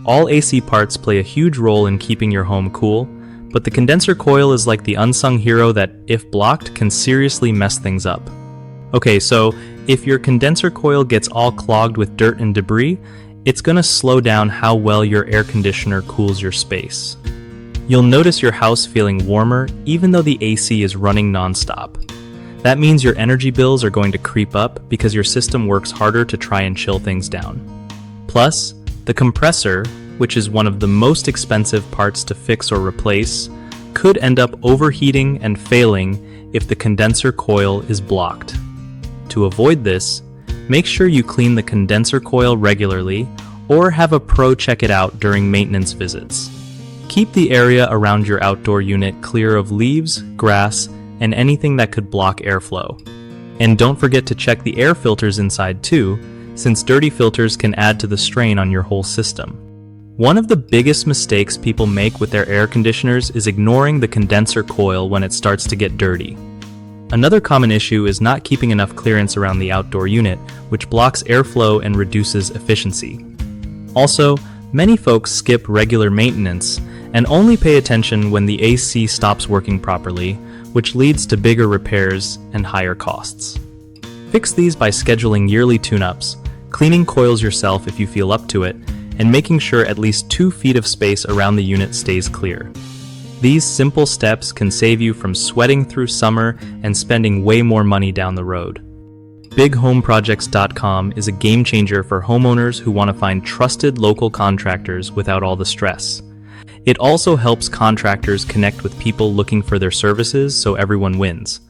All AC parts play a huge role in keeping your home cool, but the condenser coil is like the unsung hero that, if blocked, can seriously mess things up. Okay, so if your condenser coil gets all clogged with dirt and debris, it's gonna slow down how well your air conditioner cools your space. You'll notice your house feeling warmer even though the AC is running non-stop. That means your energy bills are going to creep up because your system works harder to try and chill things down. Plus, the compressor, which is one of the most expensive parts to fix or replace, could end up overheating and failing if the condenser coil is blocked. To avoid this, make sure you clean the condenser coil regularly or have a pro check it out during maintenance visits. Keep the area around your outdoor unit clear of leaves, grass, and anything that could block airflow. And don't forget to check the air filters inside too, since dirty filters can add to the strain on your whole system. One of the biggest mistakes people make with their air conditioners is ignoring the condenser coil when it starts to get dirty. Another common issue is not keeping enough clearance around the outdoor unit, which blocks airflow and reduces efficiency. Also, many folks skip regular maintenance and only pay attention when the AC stops working properly, which leads to bigger repairs and higher costs. Fix these by scheduling yearly tune-ups, cleaning coils yourself if you feel up to it, and making sure at least 2 feet of space around the unit stays clear. These simple steps can save you from sweating through summer and spending way more money down the road. BigHomeProjects.com is a game changer for homeowners who want to find trusted local contractors without all the stress. It also helps contractors connect with people looking for their services so everyone wins.